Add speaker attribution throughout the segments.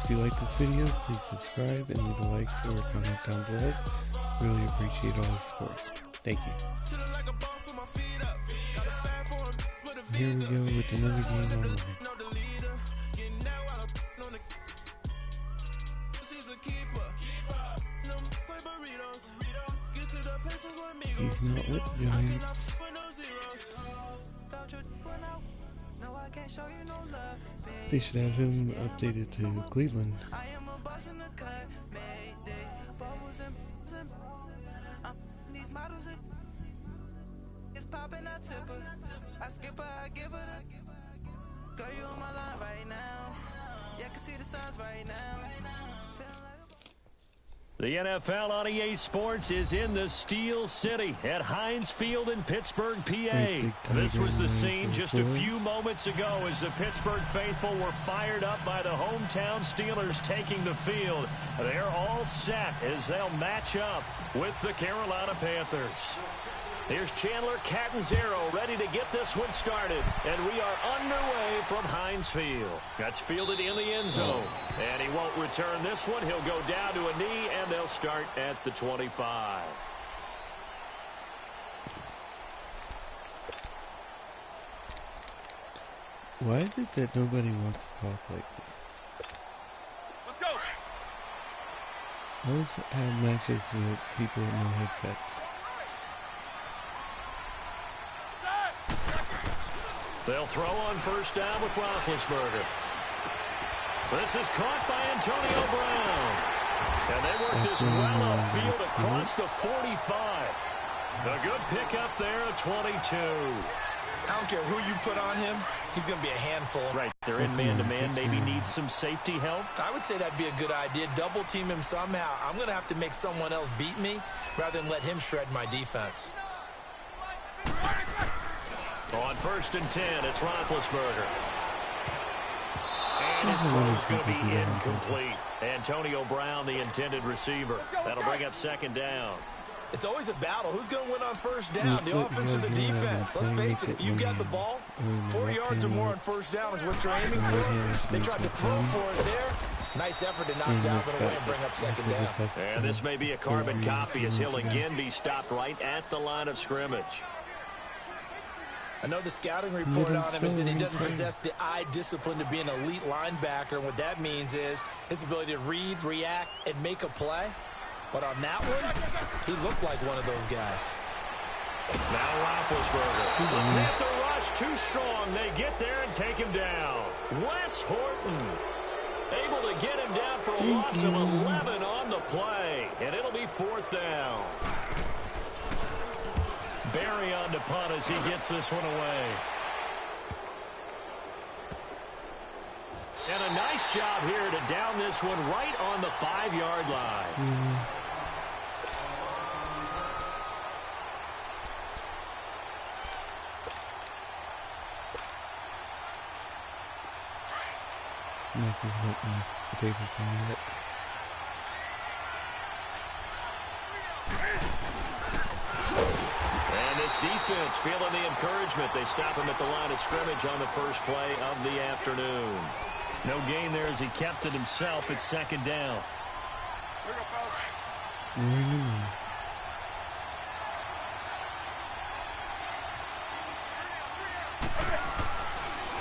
Speaker 1: If you like this video, please subscribe and leave a like or a comment down below. Really appreciate all the support. Thank you. Here we go with another game online. He's not with the Giants. They should have him updated to Cleveland.
Speaker 2: I skip her, I give her the girl, you on my line right now. Yeah, I can see the signs right now.
Speaker 3: The NFL on EA Sports is in the Steel City at Heinz Field in Pittsburgh, PA. This was the scene just a few moments ago as the Pittsburgh faithful were fired up by the hometown Steelers taking the field. They're all set as they'll match up with the Carolina Panthers. Here's Chandler Catanzaro ready to get this one started. And we are underway from Heinz Field. That's fielded in the end zone. And he won't return this one. He'll go down to a knee, and they'll start at the 25.
Speaker 1: Why is it that nobody wants to talk like that?
Speaker 4: Let's go.
Speaker 1: I always have matches with people with no headsets.
Speaker 3: They'll throw on first down with Roethlisberger. This is caught by Antonio Brown. And they work this well upfield across the 45. A good pickup there at 22.
Speaker 5: I don't care who you put on him, he's going to be a handful.
Speaker 3: Right, they're in man-to-man, maybe needs some safety help.
Speaker 5: I would say that'd be a good idea. Double team him somehow. I'm going to have to make someone else beat me rather than let him shred my defense.
Speaker 3: On first and 10, it's Roethlisberger. And his throw's going to be incomplete. Antonio Brown, the intended receiver. That'll bring up second down.
Speaker 5: It's always a battle. Who's going to win on first down, the offense or the defense? Let's face it, if you got the ball, 4 yards or more on first down is what you're aiming for. They tried to throw for it there. Nice effort to knock that one away and bring up second down.
Speaker 3: And this may be a carbon copy as he'll again be stopped right at the line of scrimmage.
Speaker 5: I know the scouting report on him is that he doesn't possess the eye discipline to be an elite linebacker, and what that means is his ability to read, react, and make a play. But on that one, he looked like one of those guys.
Speaker 3: Now Roethlisberger. The Panther rush too strong. They get there and take him down. Wes Horton able to get him down for a loss of 11 on the play, and it'll be fourth down. Barry on to punt as he gets this one away. And a nice job here to down this one right on the 5-yard line. And this defense feeling the encouragement. They stop him at the line of scrimmage on the first play of the afternoon. No gain there as he kept it himself at second down.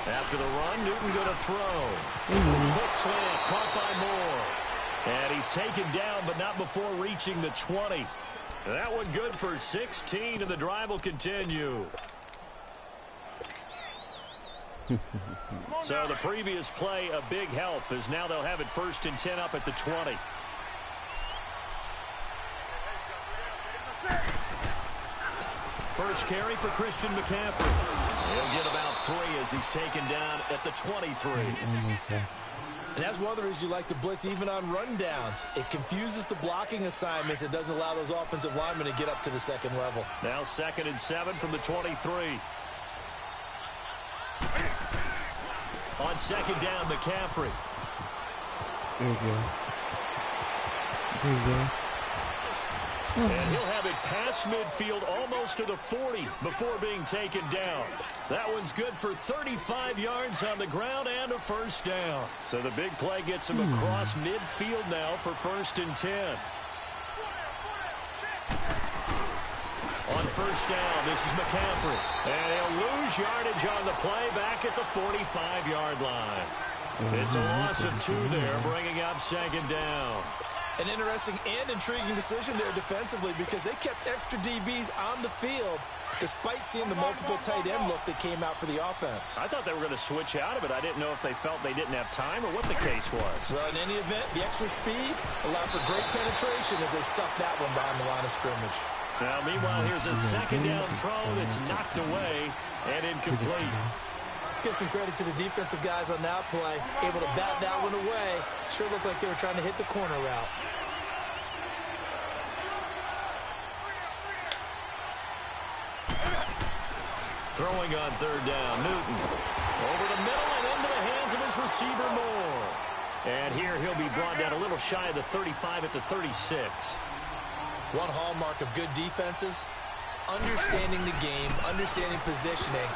Speaker 3: After the run, Newton going to throw. Quick slant, caught by Moore. And he's taken down, but not before reaching the 20. That one good for 16, and the drive will continue. So the previous play, a big help, as now they'll have it first and 10 up at the 20. First carry for Christian McCaffrey. He'll get about 3 as he's taken down at the 23.
Speaker 5: And that's one of the reasons you like to blitz even on rundowns. It confuses the blocking assignments. It doesn't allow those offensive linemen to get up to the second level.
Speaker 3: Now second and 7 from the 23. On second down, McCaffrey.
Speaker 1: There we go. There we go.
Speaker 3: And he'll have it past midfield almost to the 40 before being taken down. That one's good for 35 yards on the ground and a first down. So the big play gets him across midfield now for 1st and 10. On first down, this is McCaffrey. And he'll lose yardage on the play back at the 45-yard line. It's a loss of 2 there, bringing up 2nd down.
Speaker 5: An interesting and intriguing decision there defensively because they kept extra DBs on the field despite seeing the multiple tight end look that came out for the offense.
Speaker 3: I thought they were going to switch out of it. I didn't know if they felt they didn't have time or what the case was.
Speaker 5: Well, in any event, the extra speed allowed for great penetration as they stuffed that one behind the line of scrimmage.
Speaker 3: Now, meanwhile, here's a 2nd down throw that's knocked away and incomplete.
Speaker 5: Let's give some credit to the defensive guys on that play. Able to bat that one away. Sure looked like they were trying to hit the corner route.
Speaker 3: Throwing on 3rd down, Newton. Over the middle and into the hands of his receiver, Moore. And here he'll be brought down a little shy of the 35 at the 36.
Speaker 5: One hallmark of good defenses is understanding the game, understanding positioning,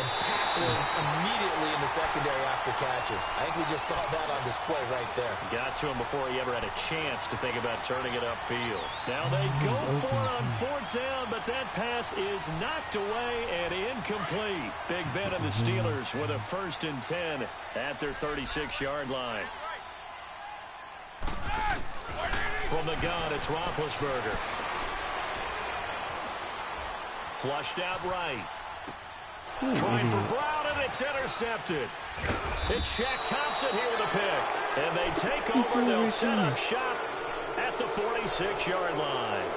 Speaker 5: and tackling immediately in the secondary after catches. I think we just saw that on display right there.
Speaker 3: Got to him before he ever had a chance to think about turning it upfield. Now they go for it on 4th down, but that pass is knocked away and incomplete. Big Ben and the Steelers with a 1st and 10 at their 36-yard line. From the gun, it's Roethlisberger. Flushed out right. Trying for Brown, and it's intercepted. It's Shaq Thompson here with a pick. And they take over. They'll set up shop at the 46-yard line.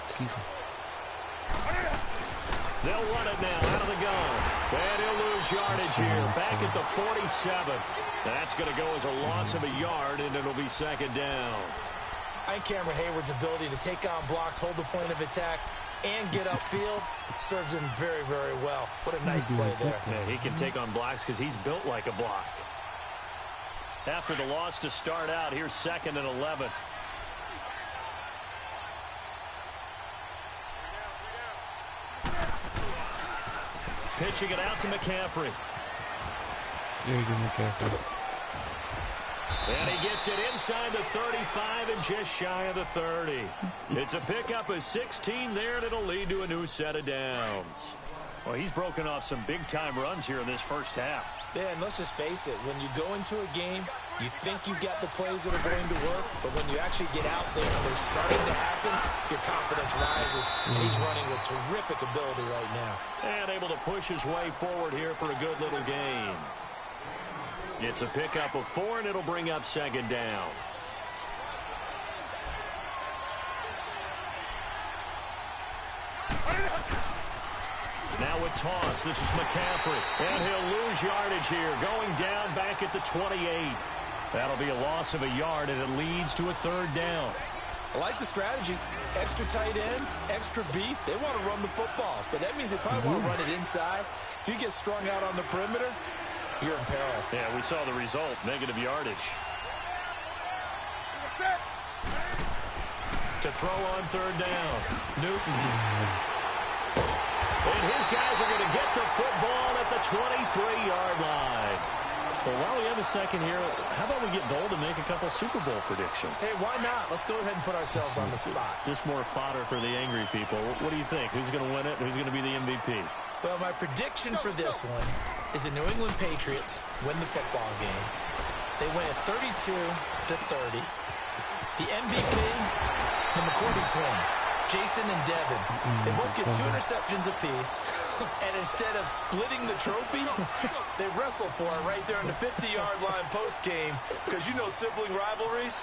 Speaker 1: Excuse me.
Speaker 3: They'll run it now out of the gun. And he'll lose yardage here. Back at the 47. That's going to go as a loss of a yard, and it'll be 2nd down.
Speaker 5: I think Cameron Hayward's ability to take on blocks, hold the point of attack, and get upfield serves him very, very well. What a nice play there.
Speaker 3: Yeah, he can take on blocks because he's built like a block. After the loss to start out, here's 2nd and 11. Pitching it out to McCaffrey.
Speaker 1: There you go, McCaffrey.
Speaker 3: And he gets it inside the 35 and just shy of the 30. It's a pickup of 16 there, and it'll lead to a new set of downs. Well, he's broken off some big-time runs here in this first half.
Speaker 5: Yeah, and let's just face it. When you go into a game, you think you've got the plays that are going to work, but when you actually get out there and they're starting to happen, your confidence rises, and he's running with terrific ability right now.
Speaker 3: And able to push his way forward here for a good little gain. It's a pickup of 4, and it'll bring up 2nd down. Now a toss. This is McCaffrey. And he'll lose yardage here. Going down back at the 28. That'll be a loss of a yard, and it leads to a 3rd down.
Speaker 5: I like the strategy. Extra tight ends, extra beef. They want to run the football, but that means they probably want to run it inside. If you get strung out on the perimeter, you're in peril.
Speaker 3: Yeah, we saw the result. Negative yardage. To throw on 3rd down. Newton. And his guys are going to get the football at the 23-yard line. Well, while we have a second here, how about we get bold and make a couple Super Bowl predictions?
Speaker 5: Hey, why not? Let's go ahead and put ourselves on the spot.
Speaker 3: Just more fodder for the angry people. What do you think? Who's going to win it? Who's going to be the MVP?
Speaker 5: Well, my prediction for this one is the New England Patriots win the football game. They win it 32-30. The MVP, the McCourty twins, Jason and Devin. They both get 2 interceptions apiece. And instead of splitting the trophy, they wrestle for it right there on the 50-yard line post-game. Because you know sibling rivalries,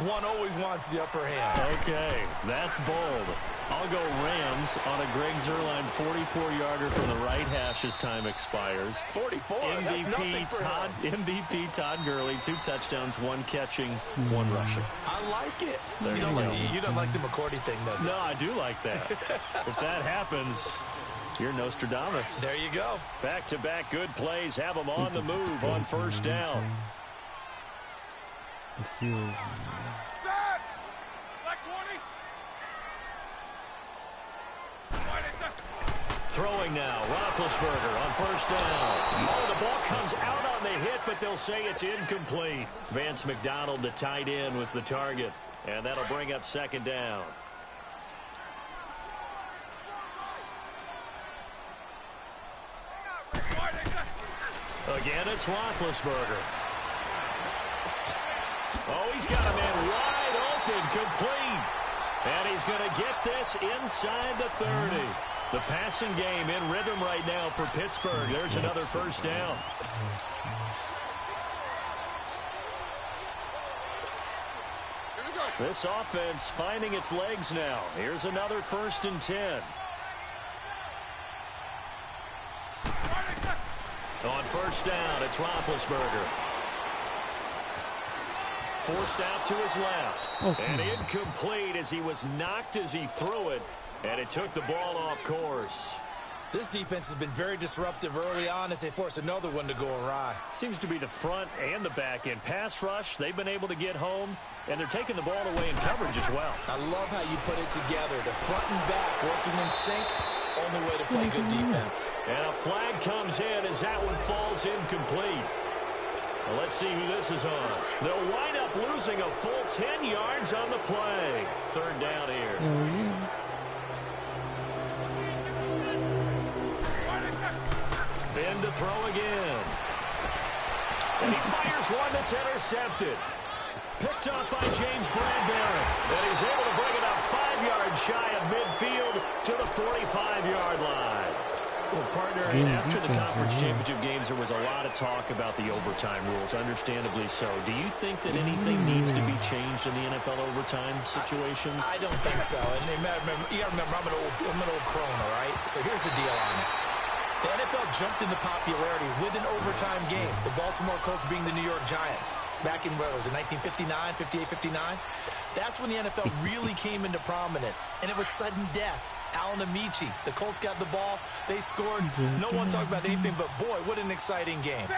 Speaker 5: one always wants the upper hand.
Speaker 3: Okay, that's bold. I'll go Rams on a Greg Zuerlein 44-yarder from the right hash as time expires.
Speaker 5: 44. That's nothing for him.
Speaker 3: MVP Todd Gurley, 2 touchdowns, 1 catching, 1 rushing.
Speaker 5: I like it. You don't like the McCourty thing, though.
Speaker 3: No, I do like that. If that happens, you're Nostradamus.
Speaker 5: There you go.
Speaker 3: Back-to-back good plays have them on the move on first down.
Speaker 4: Set! Black 20.
Speaker 3: Throwing now, Roethlisberger on first down. Oh, the ball comes out on the hit, but they'll say it's incomplete. Vance McDonald, the tight end, was the target, and that'll bring up second down. Again, it's Roethlisberger. Oh, he's got a man wide open, complete. And he's going to get this inside the 30. The passing game in rhythm right now for Pittsburgh. There's another first down. This offense finding its legs now. Here's another 1st and 10. On first down, it's Roethlisberger. Forced out to his left. And incomplete as he was knocked as he threw it. And it took the ball off course.
Speaker 5: This defense has been very disruptive early on as they force another one to go awry.
Speaker 3: Seems to be the front and the back end. Pass rush, they've been able to get home. And they're taking the ball away in coverage as well.
Speaker 5: I love how you put it together. The front and back working in sync. Only way to play good defense.
Speaker 3: And a flag comes in as that one falls incomplete. Well, let's see who this is on. They'll wind up losing a full 10 yards on the play. 3rd down here. Ben to throw again. And he fires one that's intercepted. Picked up by James Bradbury. And he's able to bring it up 5 yards shy of midfield to the 45-yard line. Well, partner, after the conference championship games, there was a lot of talk about the overtime rules, understandably so. Do you think that anything needs to be changed in the NFL overtime situation?
Speaker 5: I don't think so. And you got to remember, I'm an old crone, all right? So here's the deal on it. The NFL jumped into popularity with an overtime game. The Baltimore Colts being the New York Giants. Back in, what was it, 1959, 58, 59? That's when the NFL really came into prominence. And it was sudden death. Alan Amici, the Colts got the ball. They scored. No one talked about anything but, boy, what an exciting game.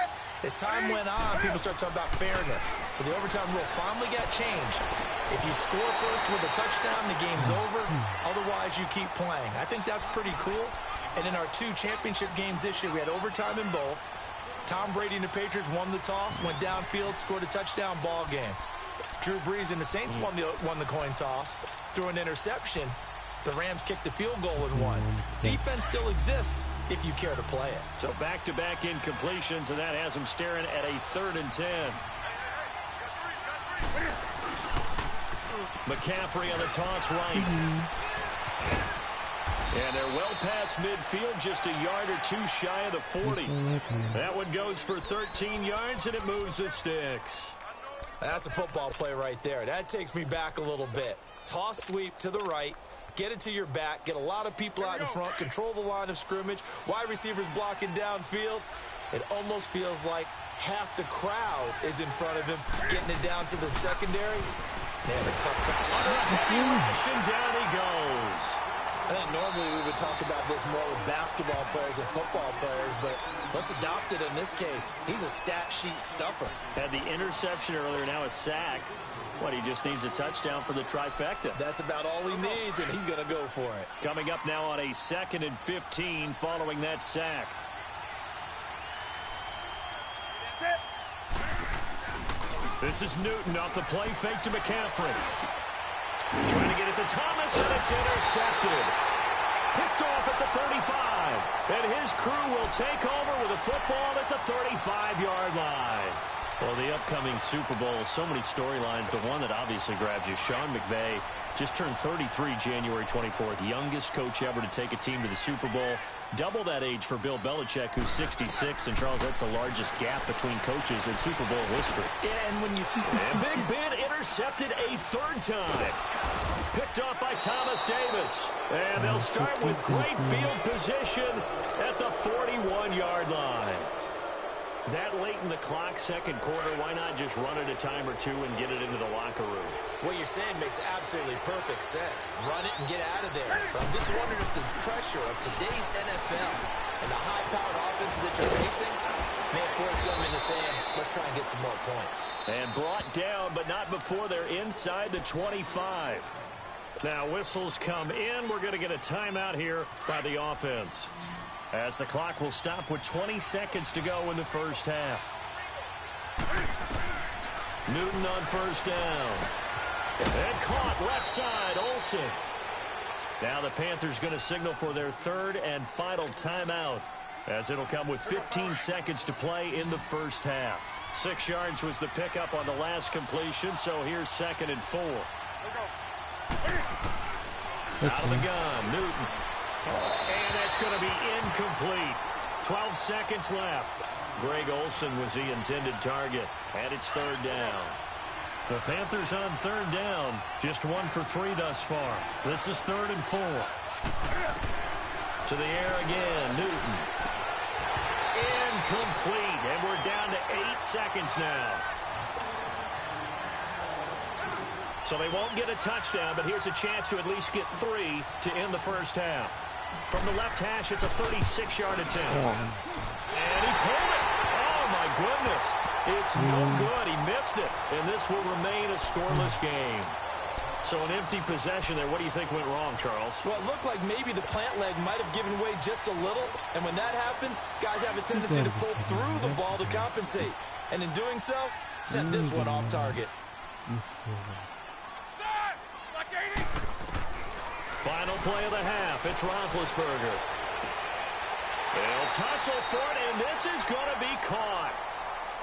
Speaker 5: As time went on, people started talking about fairness. So the overtime rule finally got changed. If you score first with a touchdown, the game's over. Otherwise, you keep playing. I think that's pretty cool. And in our 2 championship games this year, we had overtime in both. Tom Brady and the Patriots won the toss, went downfield, scored a touchdown, ball game. Drew Brees and the Saints won the coin toss, threw an interception. The Rams kicked the field goal and won. Defense still exists if you care to play it.
Speaker 3: So back-to-back incompletions, and that has them staring at a 3rd and 10. McCaffrey on the toss right. And they're well past midfield, just a yard or 2 shy of the 40. That one goes for 13 yards, and it moves the sticks.
Speaker 5: That's a football play right there. That takes me back a little bit. Toss sweep to the right, get it to your back, get a lot of people out in front, control the line of scrimmage, wide receivers blocking downfield. It almost feels like half the crowd is in front of him, getting it down to the secondary. They have a tough time.
Speaker 3: On a heavy rush, and down he goes.
Speaker 5: I think normally we would talk about this more with basketball players and football players, but let's adopt it in this case. He's a stat sheet stuffer.
Speaker 3: Had the interception earlier, now a sack. What, he just needs a touchdown for the trifecta.
Speaker 5: That's about all he needs, and he's going to go for it.
Speaker 3: Coming up now on a 2nd and 15 following that sack. This is Newton off the play fake to McCaffrey. Trying to get it to Thomas, and it's intercepted. Picked off at the 35. And his crew will take over with a football at the 35-yard line. Well, the upcoming Super Bowl, so many storylines, but one that obviously grabs you. Sean McVay just turned 33 January 24th, youngest coach ever to take a team to the Super Bowl. Double that age for Bill Belichick, who's 66. And, Charles, that's the largest gap between coaches in Super Bowl history.
Speaker 5: Yeah, and when you...
Speaker 3: And Big Ben intercepted a third time. Picked off by Thomas Davis. And they'll start with great field position at the 41-yard line. That late in the clock, second quarter, why not just run it a time or two and get it into the locker room?
Speaker 5: What you're saying makes absolutely perfect sense. Run it and get out of there. But I'm just wondering if the pressure of today's NFL and the high-powered offenses that you're facing may force them into saying, let's try and get some more points.
Speaker 3: And brought down, but not before they're inside the 25. Now whistles come in. We're going to get a timeout here by the offense, as the clock will stop with 20 seconds to go in the first half. Newton on first down. And caught left side, Olsen. Now the Panthers going to signal for their third and final timeout, as it'll come with 15 seconds to play in the first half. 6 yards was the pickup on the last completion, so here's 2nd and 4. Out of the gun, Newton. And that's going to be incomplete. 12 seconds left. Greg Olsen was the intended target, and it's 3rd down. The Panthers on 3rd down, just 1 for 3 thus far. This is 3rd and 4. To the air again, Newton. Incomplete, and we're down to 8 seconds now. So they won't get a touchdown, but here's a chance to at least get 3 to end the first half. From the left hash, it's a 36-yard attempt. And he pulled it. Oh, my goodness. It's no good. He missed it. And this will remain a scoreless game. So an empty possession there. What do you think went wrong, Charles?
Speaker 5: Well, it looked like maybe the plant leg might have given way just a little. And when that happens, guys have a tendency to pull through the ball to compensate. And in doing so, sent this one off target.
Speaker 3: Final play of the half. It's Roethlisberger. They'll tussle for it, and this is going to be caught.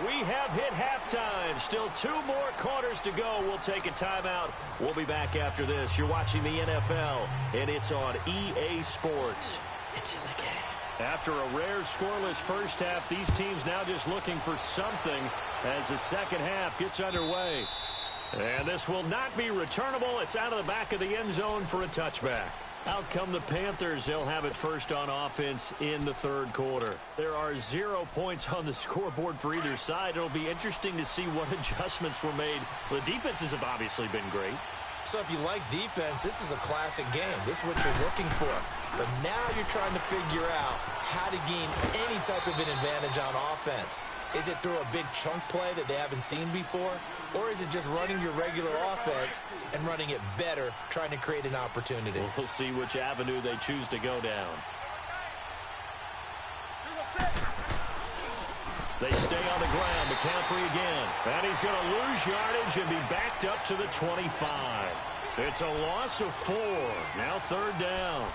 Speaker 3: We have hit halftime. Still 2 more quarters to go. We'll take a timeout. We'll be back after this. You're watching the NFL, and it's on EA Sports. It's in the game. After a rare scoreless first half, these teams now just looking for something as the second half gets underway. And this will not be returnable. It's out of the back of the end zone for a touchback. Out come the Panthers. They'll have it first on offense in the 3rd quarter. There are 0 points on the scoreboard for either side. It'll be interesting to see what adjustments were made. The defenses have obviously been great.
Speaker 5: So if you like defense, this is a classic game. This is what you're looking for. But now you're trying to figure out how to gain any type of an advantage on offense. Is it through a big chunk play that they haven't seen before? Or is it just running your regular offense and running it better, trying to create an opportunity?
Speaker 3: We'll see which avenue they choose to go down. They stay on the ground. McCaffrey again. And he's going to lose yardage and be backed up to the 25. It's a loss of 4. Now 3rd down.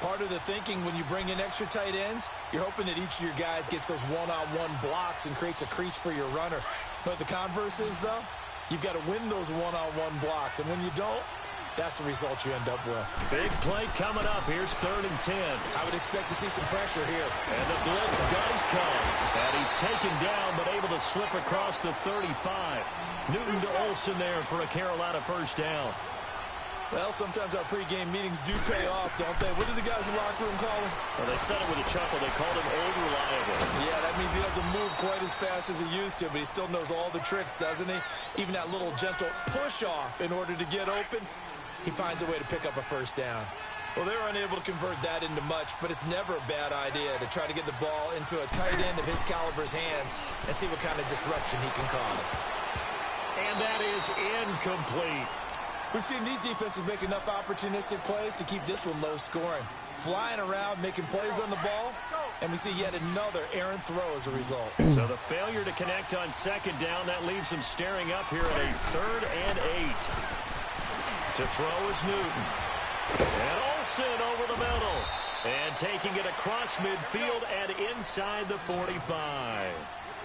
Speaker 5: Part of the thinking when you bring in extra tight ends, you're hoping that each of your guys gets those one-on-one blocks and creates a crease for your runner. But the converse is, though, you've got to win those one-on-one blocks. And when you don't, that's the result you end up with.
Speaker 3: Big play coming up. Here's 3rd and 10.
Speaker 5: I would expect to see some pressure here.
Speaker 3: And the blitz does come. And he's taken down, but able to slip across the 35. Newton to Olsen there for a Carolina first down.
Speaker 5: Well, sometimes our pregame meetings do pay off, don't they? What did the guys in the locker room call him?
Speaker 3: Well, they said it with a chuckle. They called him old reliable.
Speaker 5: Yeah, that means he doesn't move quite as fast as he used to, but he still knows all the tricks, doesn't he? Even that little gentle push-off in order to get open, he finds a way to pick up a first down. Well, they were unable to convert that into much, but it's never a bad idea to try to get the ball into a tight end of his caliber's hands and see what kind of disruption he can cause.
Speaker 3: And that is incomplete.
Speaker 5: We've seen these defenses make enough opportunistic plays to keep this one low scoring. Flying around, making plays on the ball, and we see yet another errant throw as a result.
Speaker 3: So the failure to connect on 2nd down, that leaves them staring up here at a 3rd and 8. To throw is Newton. And Olsen over the middle. And taking it across midfield and inside the 45.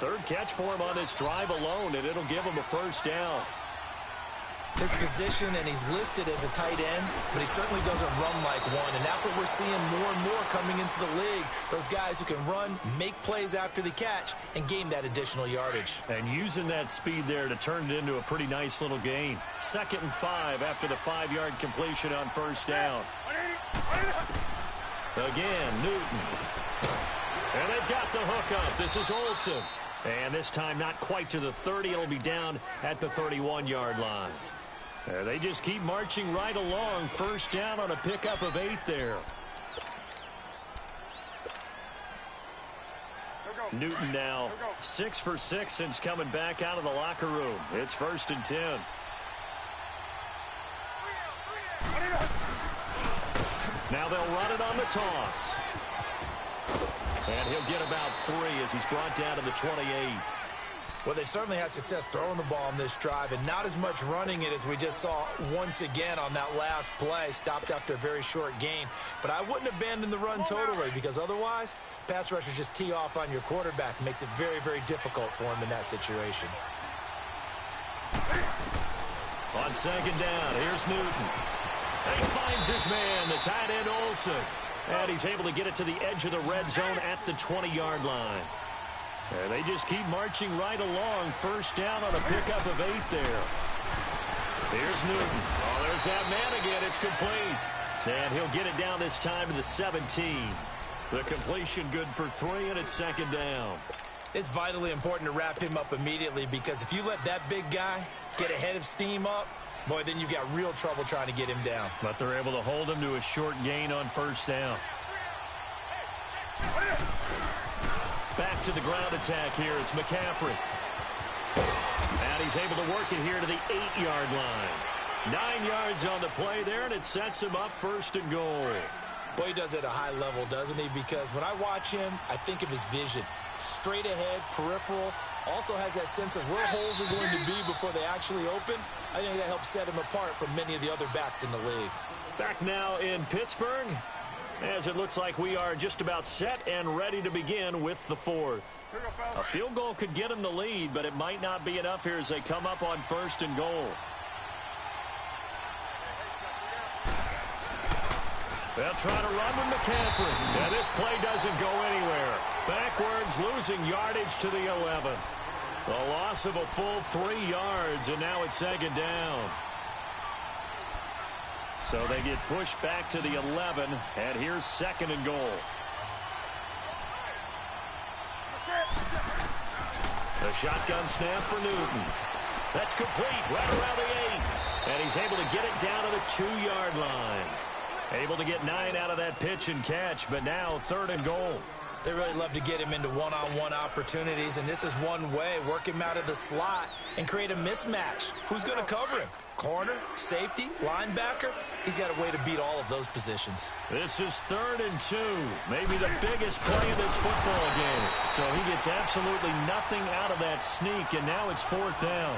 Speaker 3: Third catch for him on this drive alone, and it'll give him a first down.
Speaker 5: His position, and he's listed as a tight end, but he certainly doesn't run like one, and that's what we're seeing more and more coming into the league. Those guys who can run, make plays after the catch, and gain that additional yardage.
Speaker 3: And using that speed there to turn it into a pretty nice little gain. 2nd and 5 after the 5-yard completion on first down. Again, Newton. And they've got the hook up. This is Olsen. And this time not quite to the 30. It'll be down at the 31-yard line. They just keep marching right along. First down on a pickup of 8 there. Newton now 6 for 6 since coming back out of the locker room. It's 1st and 10. Now they'll run it on the toss. And he'll get about 3 as he's brought down to the 28.
Speaker 5: Well, they certainly had success throwing the ball on this drive, and not as much running it as we just saw once again on that last play. Stopped after a very short gain. But I wouldn't abandon the run totally, because otherwise, pass rushers just tee off on your quarterback. Makes it very, very difficult for him in that situation.
Speaker 3: On 2nd down, here's Newton. And he finds his man, the tight end Olsen. And he's able to get it to the edge of the red zone at the 20-yard line. And they just keep marching right along. First down on a pickup of 8 there. Here's Newton. Oh, there's that man again. It's complete. And he'll get it down this time to the 17. The completion good for 3, and it's 2nd down.
Speaker 5: It's vitally important to wrap him up immediately, because if you let that big guy get ahead of steam up, boy, then you've got real trouble trying to get him down.
Speaker 3: But they're able to hold him to a short gain on first down. Back to the ground attack here. It's McCaffrey. And he's able to work it here to the 8-yard line. 9 yards on the play there, and it sets him up 1st and goal.
Speaker 5: Boy, he does it at a high level, doesn't he? Because when I watch him, I think of his vision. Straight ahead, peripheral. Also has that sense of where holes are going to be before they actually open. I think that helps set him apart from many of the other backs in the league.
Speaker 3: Back now in Pittsburgh, as it looks like we are just about set and ready to begin with the 4th. A field goal could get them the lead, but it might not be enough here as they come up on 1st and goal. They'll try to run with McCaffrey. And this play doesn't go anywhere. Backwards, losing yardage to the 11. The loss of a full 3 yards, and now it's 2nd down. So they get pushed back to the 11, and here's 2nd and goal. The shotgun snap for Newton. That's complete right around the 8. And he's able to get it down to the 2-yard line. Able to get 9 out of that pitch and catch, but now 3rd and goal.
Speaker 5: They really love to get him into one-on-one opportunities, and this is one way. Work him out of the slot and create a mismatch. Who's going to cover him? Corner, safety, linebacker? He's got a way to beat all of those positions.
Speaker 3: This is 3rd and 2. Maybe the biggest play in this football game. So he gets absolutely nothing out of that sneak, and now it's 4th down.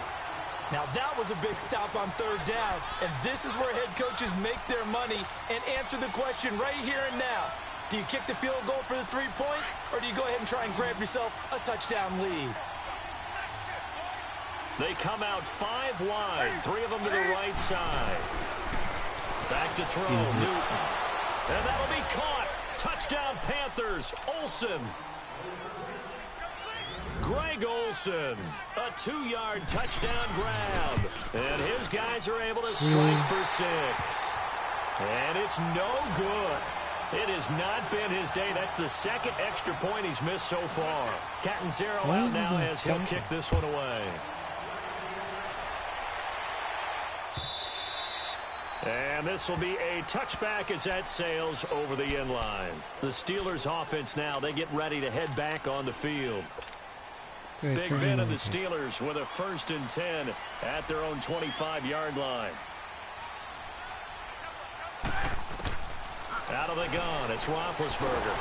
Speaker 5: Now that was a big stop on 3rd down, and this is where head coaches make their money and answer the question right here and now. Do you kick the field goal for the 3 points, or do you go ahead and try and grab yourself a touchdown lead?
Speaker 3: They come out 5 wide, 3 of them to the right side. Back to throw, Newton. And that'll be caught. Touchdown Panthers, Olsen. Greg Olsen, a 2-yard touchdown grab. And his guys are able to strike for 6. And it's no good. It has not been his day. That's the 2nd extra point he's missed so far. Catanzaro out now as he'll kick this one away. And this will be a touchback as that sails over the end line. The Steelers offense now, they get ready to head back on the field. Big Ben and the Steelers with a 1st and 10 at their own 25-yard line. Out of the gun, it's Roethlisberger.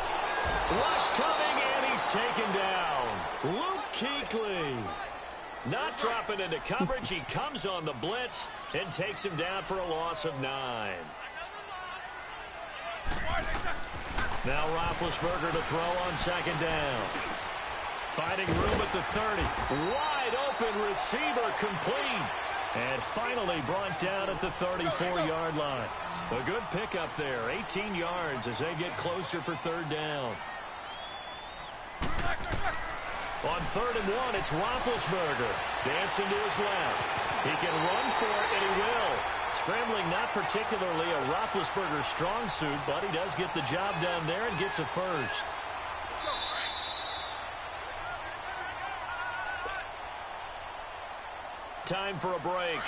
Speaker 3: Rush coming, and he's taken down. Luke Kuechly. Not dropping into coverage. He comes on the blitz and takes him down for a loss of 9. Now Roethlisberger to throw on 2nd down. Finding room at the 30. Wide open receiver complete. And finally brought down at the 34-yard line. A good pickup there. 18 yards as they get closer for third down. On 3rd and 1, it's Roethlisberger. Dancing to his left. He can run for it, and he will. Scrambling not particularly a Roethlisberger strong suit, but he does get the job done there and gets a first. Time for a break.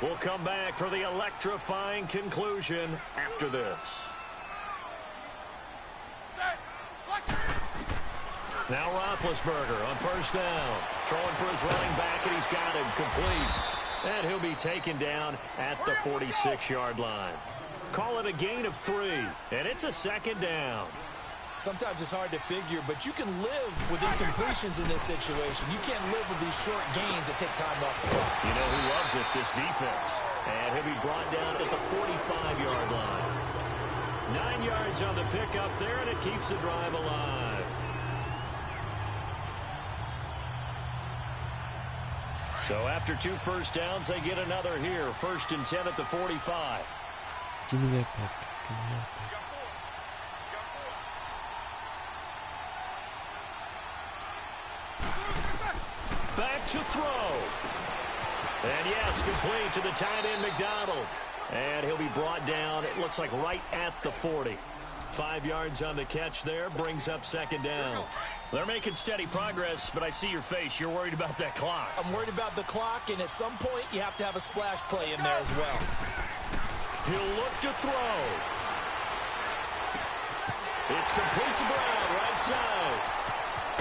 Speaker 3: We'll come back for the electrifying conclusion after this. Now Roethlisberger on 1st down. Throwing for his running back, and he's got him complete. And he'll be taken down at the 46-yard line. Call it a gain of 3, and it's a 2nd down.
Speaker 5: Sometimes it's hard to figure, but you can live with incompletions in this situation. You can't live with these short gains that take time off the clock.
Speaker 3: You know who loves it? This defense. And he'll be brought down at the 45-yard line. 9 yards on the pickup there, and it keeps the drive alive. So after 2 first downs, they get another here. 1st and 10 at the 45.
Speaker 1: Give me that puck. Give me that puck.
Speaker 3: Back to throw. And yes, complete to the tight end, McDonald. And he'll be brought down, it looks like right at the 40. 5 yards on the catch there, brings up 2nd down. They're making steady progress, but I see your face. You're worried about that clock.
Speaker 5: I'm worried about the clock, and at some point, you have to have a splash play in there as well.
Speaker 3: He'll look to throw. It's complete to Brown, right side.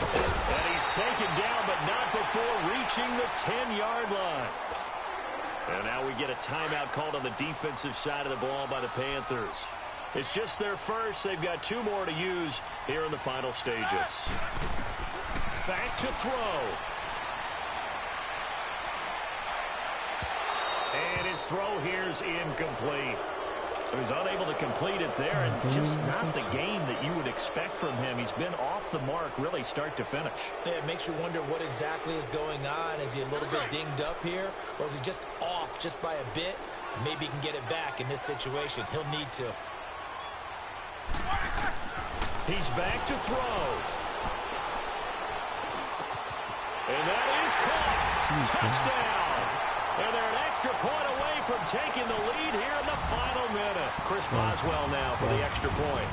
Speaker 3: And he's taken down, but not before reaching the 10-yard line. And now we get a timeout called on the defensive side of the ball by the Panthers. It's just their first. They've got 2 more to use here in the final stages. Back to throw. And his throw here's incomplete. He was unable to complete it there, and just not the game that you would expect from him. He's been off the mark really start to finish.
Speaker 5: Yeah, it makes you wonder what exactly is going on. Is he a little bit dinged up here, or is he just off just by a bit? Maybe he can get it back in this situation. He'll need to.
Speaker 3: He's back to throw. And that is caught. Touchdown. And they're an extra point away from taking the lead here in the final minute. Chris Boswell now for the extra point.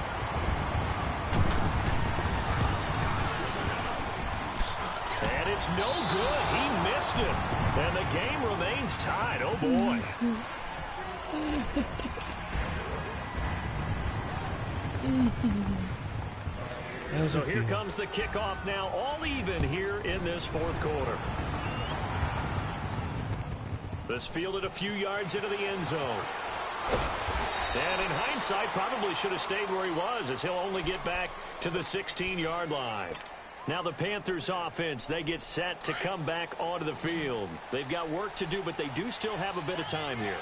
Speaker 3: And it's no good. He missed it. And the game remains tied. Oh, boy. So here comes the kickoff now, all even here in this 4th quarter. This fielded a few yards into the end zone. And in hindsight, probably should have stayed where he was, as he'll only get back to the 16-yard line. Now the Panthers offense, they get set to come back onto the field. They've got work to do, but they do still have a bit of time here.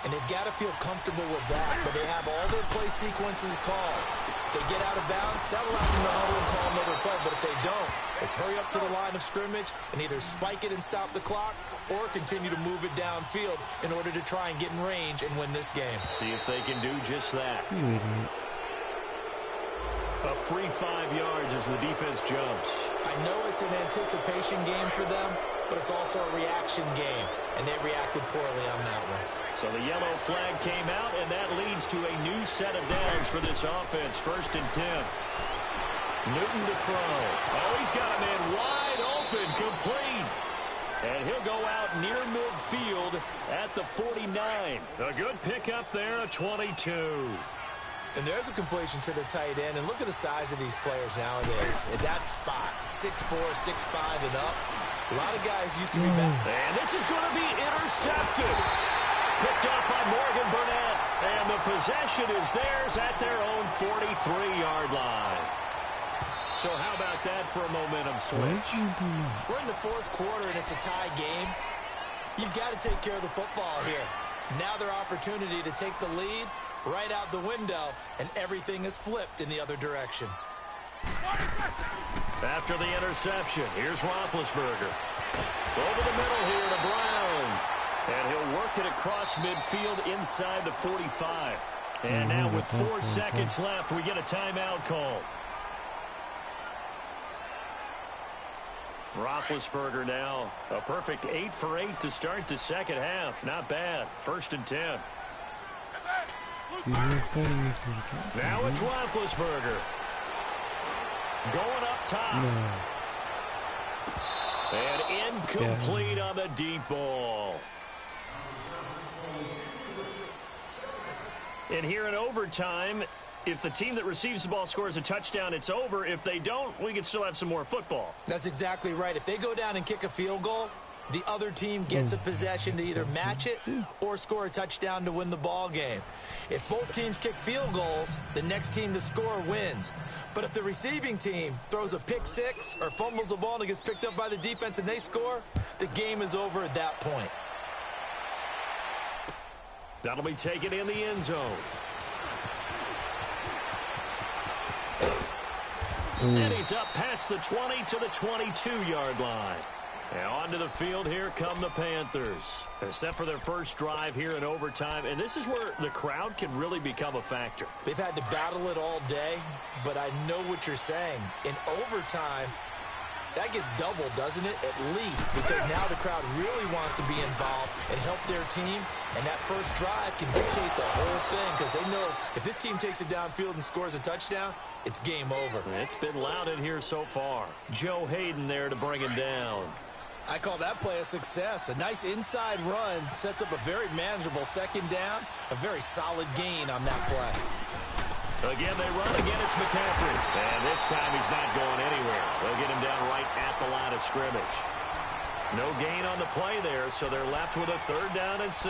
Speaker 5: And they've got to feel comfortable with that, but they have all their play sequences called. If they get out of bounds, that allows them to huddle and call another play, but if they don't, it's hurry up to the line of scrimmage and either spike it and stop the clock or continue to move it downfield in order to try and get in range and win this game.
Speaker 3: See if they can do just that. A free 5 yards as the defense jumps.
Speaker 5: I know it's an anticipation game for them, but it's also a reaction game, and they reacted poorly on that one.
Speaker 3: So the yellow flag came out, and that leads to a new set of downs for this offense. 1st and 10. Newton to throw. Oh, he's got a man wide open, complete. And he'll go out near midfield at the 49. A good pickup there, a 22.
Speaker 5: And there's a completion to the tight end. And look at the size of these players nowadays. At that spot, 6'4", 6'5", and up. A lot of guys used to be back.
Speaker 3: And this is going to be intercepted. Picked up by Morgan Burnett. And the possession is theirs at their own 43-yard line. So how about that for a momentum switch?
Speaker 5: We're in the 4th quarter, and it's a tie game. You've got to take care of the football here. Now their opportunity to take the lead right out the window, and everything is flipped in the other direction.
Speaker 3: After the interception, here's Roethlisberger. Over the middle here to Brown. And he'll work it across midfield inside the 45. And now with 4 seconds left, we get a timeout call. Roethlisberger now a perfect 8 for 8 to start the second half. Not bad. 1st and 10. Now it's Roethlisberger. Going up top.
Speaker 1: No.
Speaker 3: And incomplete on the deep ball. And here in overtime, if the team that receives the ball scores a touchdown, it's over. If they don't, we can still have some more football.
Speaker 5: That's exactly right. If they go down and kick a field goal, the other team gets a possession to either match it or score a touchdown to win the ball game. If both teams kick field goals, the next team to score wins. But if the receiving team throws a pick six or fumbles the ball and it gets picked up by the defense and they score, the game is over at that point.
Speaker 3: That'll be taken in the end zone. And he's up past the 20 to the 22-yard line. And onto the field, here come the Panthers. Set for their first drive here in overtime. And this is where the crowd can really become a factor.
Speaker 5: They've had to battle it all day, but I know what you're saying. In overtime, that gets doubled, doesn't it? At least, because now the crowd really wants to be involved and help their team. And that first drive can dictate the whole thing because they know if this team takes it downfield and scores a touchdown, it's game over.
Speaker 3: It's been loud in here so far. Joe Hayden there to bring him down.
Speaker 5: I call that play a success. A nice inside run sets up a very manageable second down. A very solid gain on that play.
Speaker 3: Again, they run. Again, it's McCaffrey. And this time he's not going anywhere. They'll get him down right at the line of scrimmage. No gain on the play there, so they're left with a 3rd down and 6.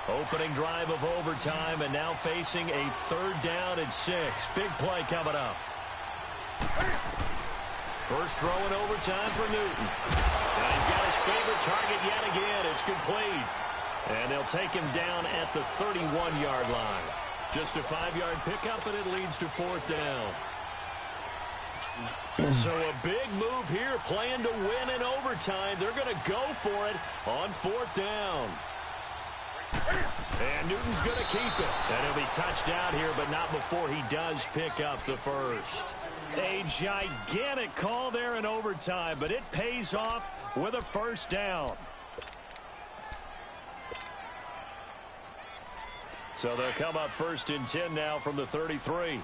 Speaker 3: Opening drive of overtime, and now facing a 3rd down and 6. Big play coming up. First throw in overtime for Newton. And he's got his favorite target yet again. It's complete. And they'll take him down at the 31-yard line. Just a 5-yard pickup, and it leads to 4th down. So a big move here, playing to win in overtime. They're going to go for it on 4th down. And Newton's going to keep it. And he'll be touched out here, but not before he does pick up the first. A gigantic call there in overtime, but it pays off with a 1st down. So they'll come up 1st and 10 now from the 33.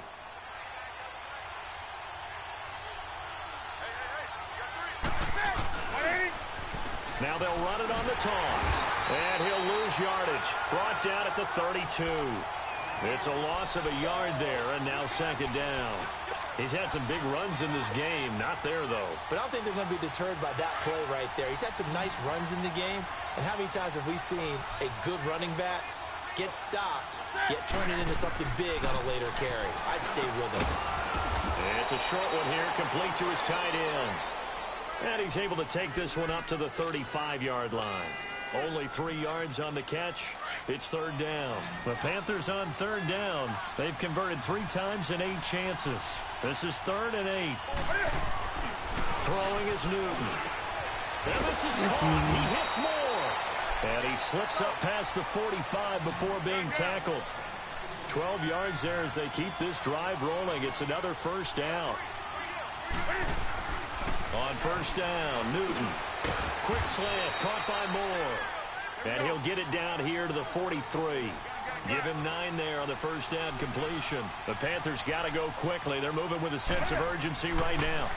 Speaker 3: Now they'll run it on the toss. And he'll lose yardage. Brought down at the 32. It's a loss of a yard there, and now 2nd down. He's had some big runs in this game. Not there, though.
Speaker 5: But I don't think they're going to be deterred by that play right there. He's had some nice runs in the game. And how many times have we seen a good running back get stopped, yet turn it into something big on a later carry? I'd stay with him.
Speaker 3: And it's a short one here, complete to his tight end. And he's able to take this one up to the 35-yard line. Only 3 yards on the catch. It's 3rd down. The Panthers on 3rd down. They've converted 3 times in 8 chances. This is 3rd and 8. Throwing is Newton. And this is caught. He hits more. And he slips up past the 45 before being tackled. 12 yards there as they keep this drive rolling. It's another 1st down. On 1st down, Newton. Quick slant, caught by Moore. And he'll get it down here to the 43. Give him 9 there on the 1st down completion. The Panthers got to go quickly. They're moving with a sense of urgency right now.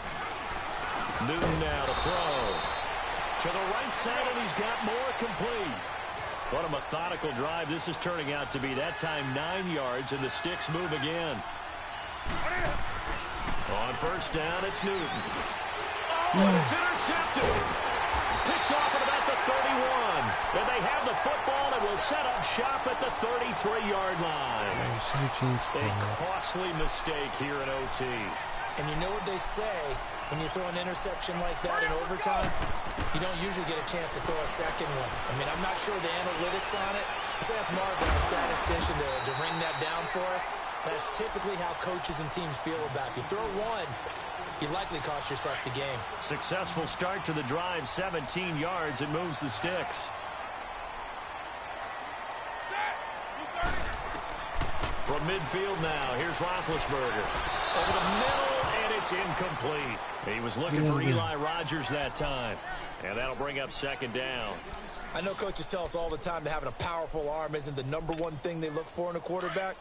Speaker 3: Newton now to throw. To the right side, and he's got Moore complete. What a methodical drive this is turning out to be. That time 9 yards, and the sticks move again. On 1st down, it's Newton. Oh, it's intercepted. Picked off at about the 31. And they have the football and will set up shop at the 33-yard line. A costly mistake here in OT.
Speaker 5: And you know what they say, when you throw an interception like that in overtime, you don't usually get a chance to throw a second one. I mean, I'm not sure the analytics on it. Let's ask Marvin, our statistician, to ring that down for us. That's typically how coaches and teams feel about it. If you throw one, you likely cost yourself the game.
Speaker 3: Successful start to the drive, 17 yards, and moves the sticks. From midfield now, here's Roethlisberger. Over the middle, and it's incomplete. He was looking for Eli Rogers that time. And that'll bring up second down.
Speaker 5: I know coaches tell us all the time that having a powerful arm isn't the #1 thing they look for in a quarterback.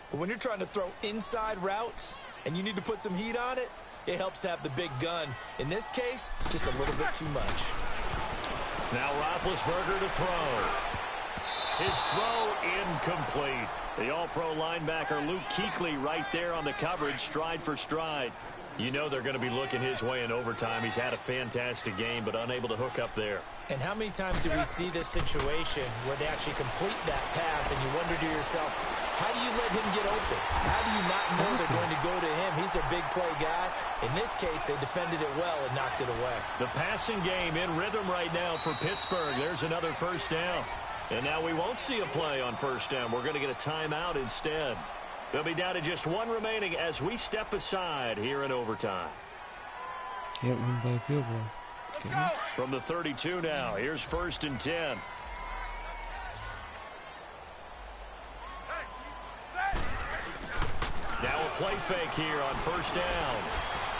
Speaker 5: But when you're trying to throw inside routes and you need to put some heat on it, it helps have the big gun. In this case, just a little bit too much.
Speaker 3: Now Roethlisberger to throw. His throw incomplete. The all-pro linebacker Luke Kuechly right there on the coverage, stride for stride. You know they're going to be looking his way in overtime. He's had a fantastic game, but unable to hook up there.
Speaker 5: And how many times do we see this situation where they actually complete that pass and you wonder to yourself, how do you let him get open? How do you not know they're going to go to him? He's a big play guy. In this case, they defended it well and knocked it away.
Speaker 3: The passing game in rhythm right now for Pittsburgh. There's another first down. And now we won't see a play on first down. We're going to get a timeout instead. They'll be down to just one remaining as we step aside here in overtime.
Speaker 1: Yep, win by field goal. Okay.
Speaker 3: From the 32 now, here's 1st and 10. Now a play fake here on first down.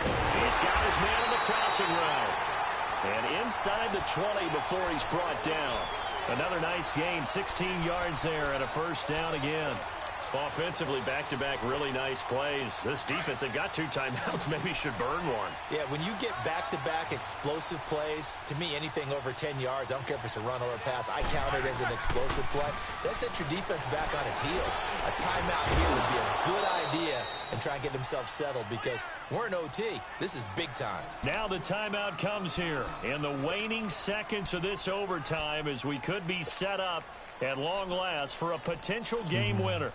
Speaker 3: He's got his man on the crossing route. And inside the 20 before he's brought down. Another nice gain, 16 yards there and a first down again. Offensively, back-to-back really nice plays. This defense had got 2 timeouts, maybe should burn one.
Speaker 5: Yeah, when you get back-to-back explosive plays, to me, anything over 10 yards, I don't care if it's a run or a pass, I count it as an explosive play. That sets your defense back on its heels. A timeout here would be a good idea and try and get themselves settled because we're in OT. This is big time.
Speaker 3: Now the timeout comes here in the waning seconds of this overtime as we could be set up at long last for a potential game winner.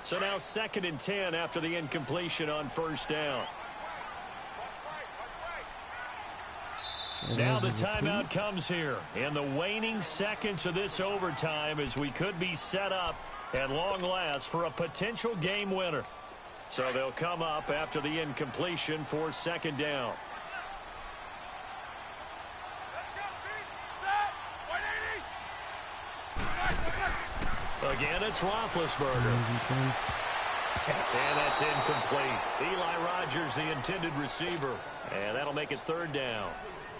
Speaker 3: So now 2nd and 10 after the incompletion on first down. Now the timeout comes here in the waning seconds of this overtime as we could be set up at long last for a potential game winner. So they'll come up after the incompletion for 2nd down. Again, it's Roethlisberger. And that's incomplete. Eli Rogers, the intended receiver. And that'll make it 3rd down.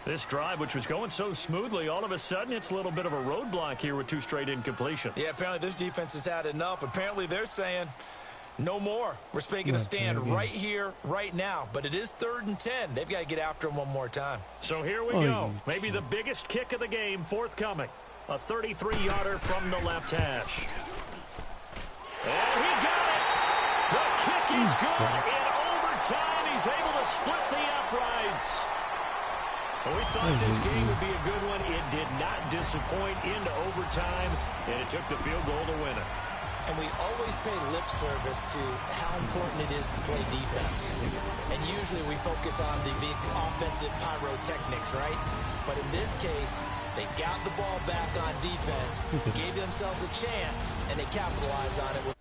Speaker 3: This drive, which was going so smoothly, all of a sudden it's a little bit of a roadblock here with 2 straight incompletions.
Speaker 5: Yeah, apparently this defense has had enough. Apparently they're saying no more. We're making a stand right here, right now. But it is 3rd and 10. They've got to get after him one more time.
Speaker 3: So here we go. Maybe the biggest kick of the game forthcoming. A 33-yarder from the left hash. And he got it. The kick is good. In overtime, he's able to split the uprights. Well, we thought this game would be a good one. It did not disappoint into overtime, and it took the field goal to win it.
Speaker 5: And we always pay lip service to how important it is to play defense. And usually we focus on the offensive pyrotechnics, right? But in this case, they got the ball back on defense, gave themselves a chance, and they capitalized on it with